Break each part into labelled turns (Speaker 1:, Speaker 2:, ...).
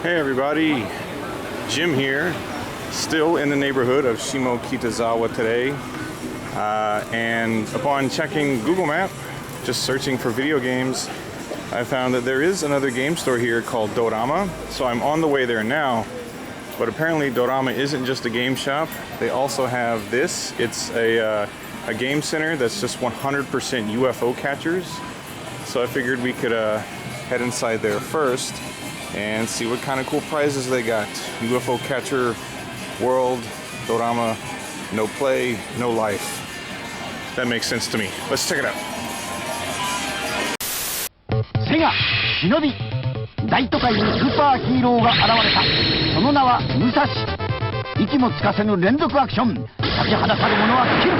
Speaker 1: Hey everybody, Jim here, still in the neighborhood of Shimo-Kitazawa today, and upon checking Google Map, just searching for video games, I found that there is another game store here called Dorama, so I'm on the way there now. But apparently Dorama isn't just a game shop, they also have this. It's a game center that's just 100% UFO catchers, so I figured we could head inside there first and see what kind of cool prizes they got. UFO catcher world, Dorama, no play, no life. That makes sense to me. Let's check it out.
Speaker 2: Sega, Shinobi, 大都会にスーパーヒーローが現れた。その名は武蔵。息もつかせぬ連続アクション。立ちはだかる者はキル。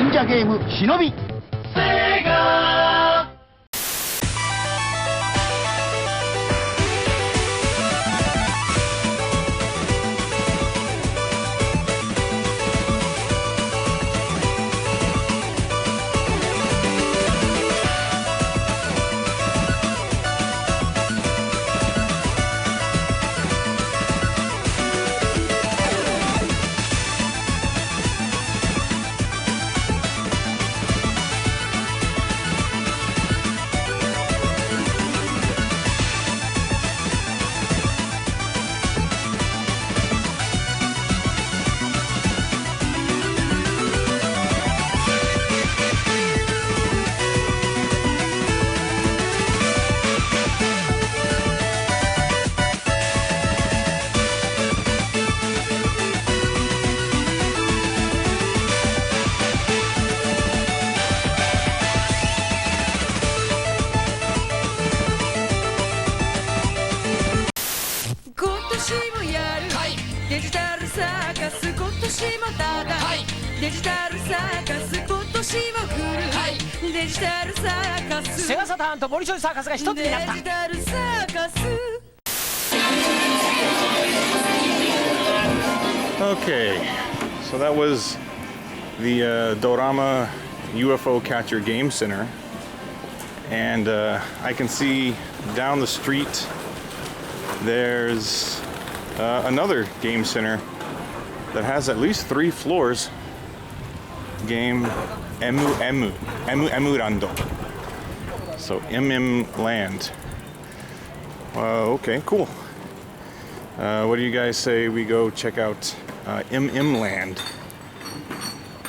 Speaker 2: 忍者ゲームShinobi。セガ。
Speaker 3: セガサターンとボリショイサーカスが一つになった。
Speaker 1: Okay, so that was the Dorama UFO Catcher Game Center, and I can see down the street there's another game center that has at least 3 floors. Game Emu Rando. So Land. Okay, cool. What do you guys say we go check out Land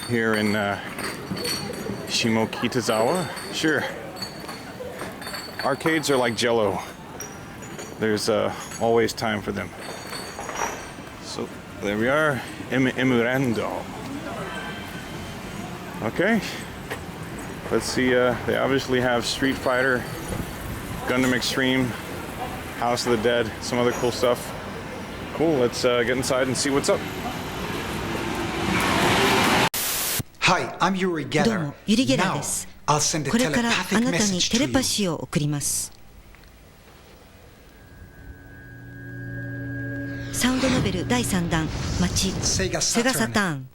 Speaker 1: here in Shimo-Kitazawa? Sure. Arcades are like Jello. There's always time for them. So there we are, Rando. Okay, let's see, they obviously have Street Fighter, Gundam Extreme, House of the Dead, some other cool stuff. Cool, let's get inside and see what's up.
Speaker 4: Hi, I'm Yuri Geller.
Speaker 5: どうも、ユリゲラーです。
Speaker 4: I'll send a
Speaker 5: これからあ
Speaker 4: telepathic
Speaker 5: なたに
Speaker 4: message
Speaker 5: テ
Speaker 4: to
Speaker 5: レパ
Speaker 4: you.
Speaker 5: シーを送ります。サウンドノベル第3弾、街、セガサターン。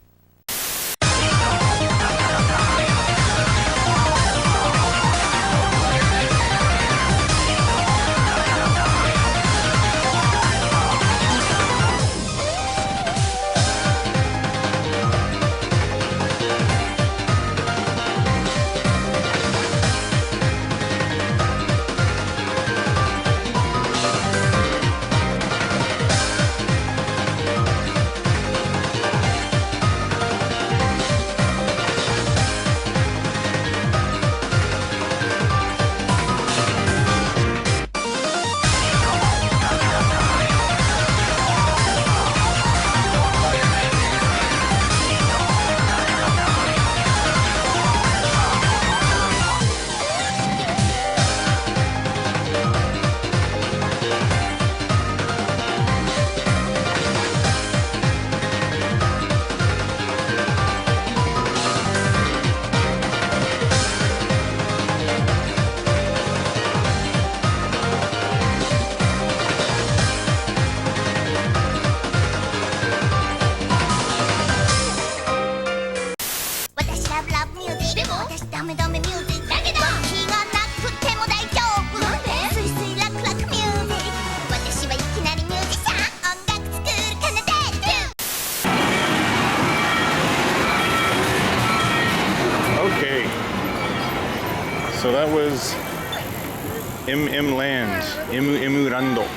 Speaker 1: games. Land, Imu Rando.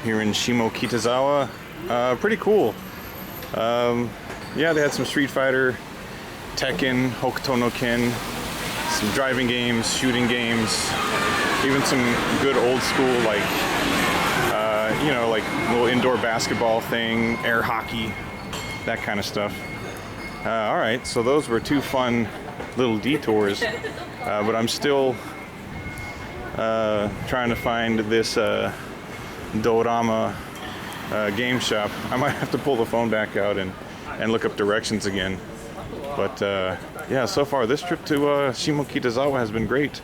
Speaker 1: Here in Shimo-Kitazawa. Pretty cool. Yeah, they had some Street Fighter, Tekken, Hokuto no Ken, some driving games, shooting games, even some good old school, like, you know, like little indoor basketball thing, air hockey, that kind of stuff. All right, so those were 2 fun little detours, but I'm still trying to find this Dorama game shop. I might have to pull the phone back out and look up directions again. But yeah, so far this trip to Shimo-Kitazawa has been great.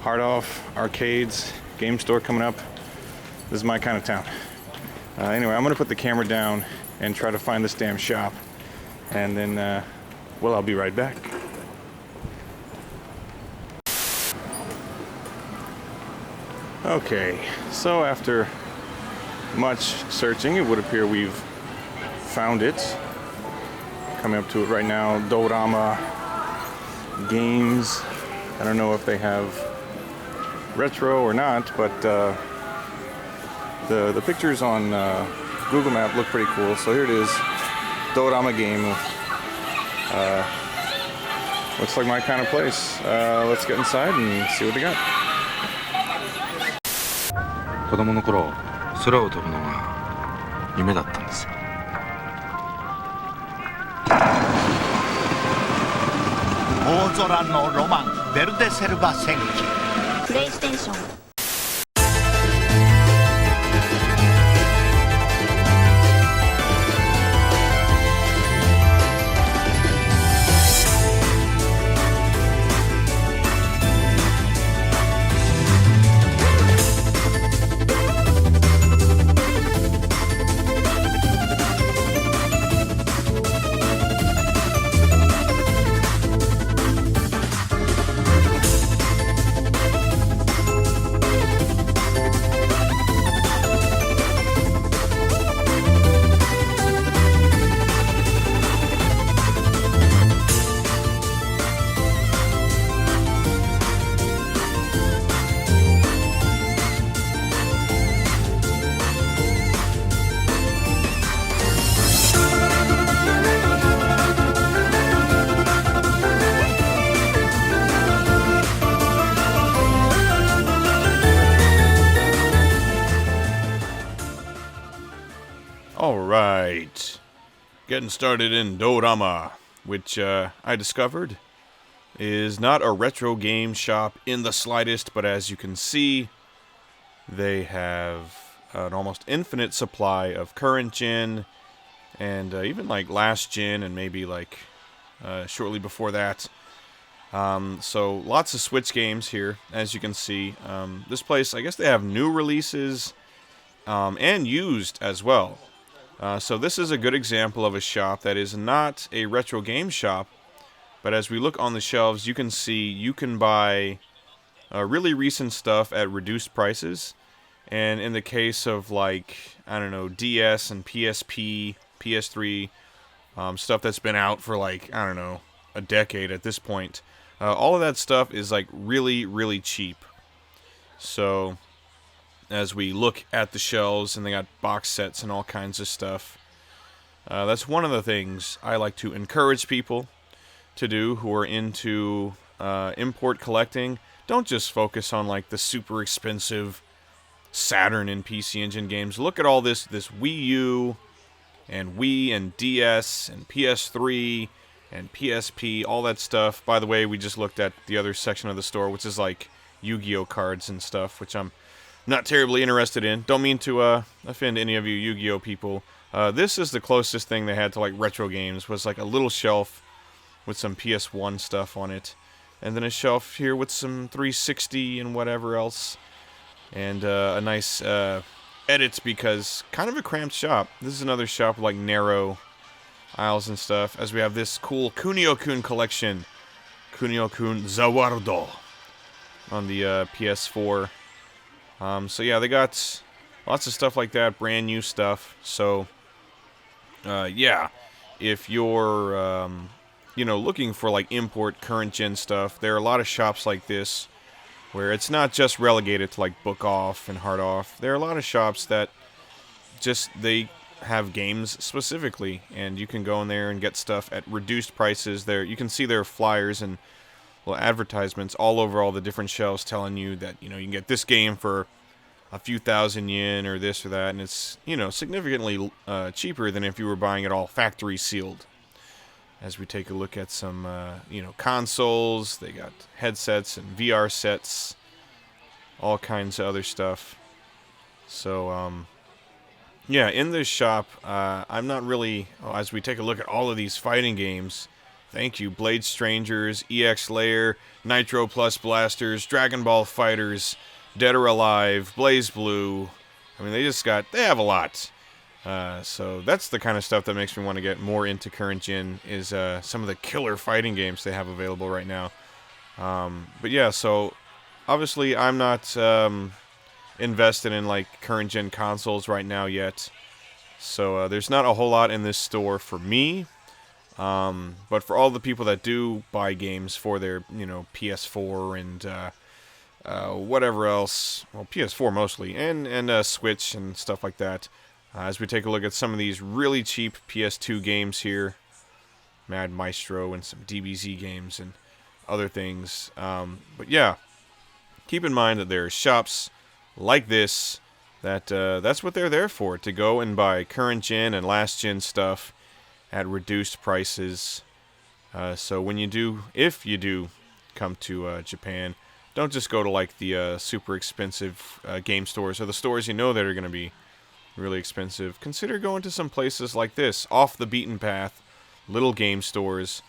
Speaker 1: Hard off, arcades, game store coming up. This is my kind of town. Anyway, I'm gonna put the camera down and try to find this damn shop. And then, well, I'll be right back. Okay, so after much searching, it would appear we've found it. Coming up to it right now, Dorama Games. I don't know if they have retro or not, but the pictures on Google Map look pretty cool. So here it is, Dorama Game. Looks like my kind of place. Let's get inside and see what they got.
Speaker 6: 子供の頃空を飛ぶのが夢だったんですよ。
Speaker 2: 大空のロマンベルデセルバ戦記
Speaker 7: プレイステーション
Speaker 1: Alright, getting started in Dorama, which I discovered is not a retro game shop in the slightest, but as you can see, they have an almost infinite supply of current gen, and even like last gen, and maybe like shortly before that. So lots of Switch games here, as you can see. This place, I guess they have new releases and used as well. So this is a good example of a shop that is not a retro game shop, but as we look on the shelves, you can see you can buy really recent stuff at reduced prices. And in the case of, like, I don't know, DS and PSP, PS3, stuff that's been out for, like, I don't know, a decade at this point, all of that stuff is, like, really, really cheap. So as we look at the shelves, and they got box sets and all kinds of stuff. That's one of the things I like to encourage people to do who are into import collecting. Don't just focus on like the super expensive Saturn and PC Engine games. Look at all this Wii U and Wii and DS and PS3 and PSP, all that stuff. By the way, we just looked at the other section of the store, which is like Yu-Gi-Oh cards and stuff, which I'm not terribly interested in. Don't mean to offend any of you Yu-Gi-Oh people. This is the closest thing they had to like retro games, was like a little shelf with some PS1 stuff on it, and then a shelf here with some 360 and whatever else, and a nice edits, because kind of a cramped shop. This is another shop with like narrow aisles and stuff, as we have this cool Kunio-kun collection, Kunio-kun Zawardo, on the PS4. So yeah, they got lots of stuff like that, brand new stuff. So yeah, if you're you know, looking for like import current gen stuff, there are a lot of shops like this where it's not just relegated to like book off and hard off. There are a lot of shops that just, they have games specifically, and you can go in there and get stuff at reduced prices. There, you can see their flyers and little advertisements all over all the different shelves telling you that, you know, you can get this game for a few thousand yen or this or that, and it's, you know, significantly cheaper than if you were buying it all factory sealed. As we take a look at some, you know, consoles, they got headsets and VR sets, all kinds of other stuff. So, yeah, in this shop, I'm not really, as we take a look at all of these fighting games, thank you, Blade Strangers, EX Layer, Nitro Plus Blasters, Dragon Ball Fighters, Dead or Alive, Blaze Blue. I mean, they have a lot. So that's the kind of stuff that makes me want to get more into current gen, is some of the killer fighting games they have available right now. But yeah, so obviously I'm not invested in like current gen consoles right now yet. So there's not a whole lot in this store for me. But for all the people that do buy games for their, you know, PS4 and whatever else, well, PS4 mostly, and Switch and stuff like that. As we take a look at some of these really cheap PS2 games here, Mad Maestro and some DBZ games and other things. But yeah, keep in mind that there are shops like this that that's what they're there for, to go and buy current gen and last gen stuff at reduced prices. So when you do, if you do come to Japan, don't just go to like the super expensive game stores or the stores you know that are going to be really expensive. Consider going to some places like this, off the beaten path, little game stores.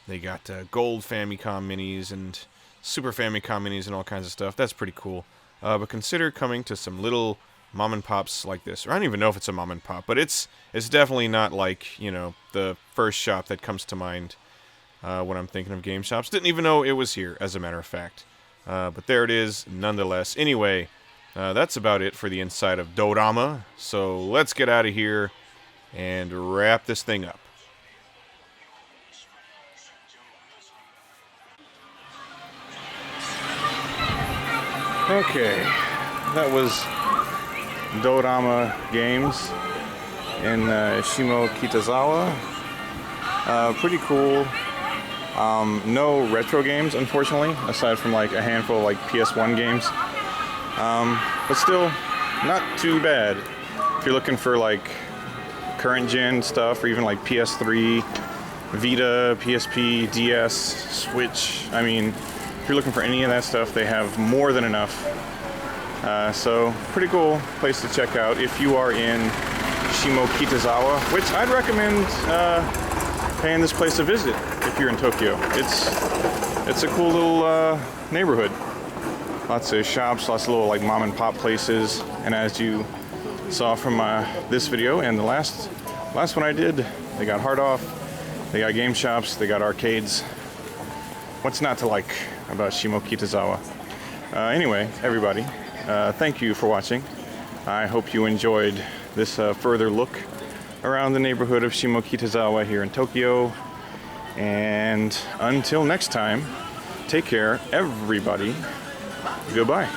Speaker 1: They got gold Famicom minis and super Famicom minis and all kinds of stuff. That's pretty cool. But consider coming to some little mom and pops like this. Or I don't even know if it's a mom and pop, but it's definitely not like, you know, the first shop that comes to mind when I'm thinking of game shops. Didn't even know it was here, as a matter of fact. But there it is, nonetheless. Anyway, that's about it for the inside of Dorama. So let's get out of here and wrap this thing up. Okay, that was Dorama Games in Shimo-Kitazawa. Pretty cool. No retro games, unfortunately, aside from like a handful of like PS1 games. But still, not too bad. If you're looking for like current gen stuff, or even like PS3, Vita, PSP, DS, Switch, I mean, if you're looking for any of that stuff, they have more than enough. So, pretty cool place to check out if you are in Shimo-Kitazawa, which I'd recommend paying this place a visit if you're in Tokyo. It's a cool little neighborhood. Lots of shops, lots of little like mom and pop places, and as you saw from this video and the last one I did, they got hard off, they got game shops, they got arcades. What's not to like about Shimo-Kitazawa? Anyway, everybody, thank you for watching. I hope you enjoyed this further look around the neighborhood of Shimo-Kitazawa here in Tokyo. And until next time, take care, everybody. Goodbye.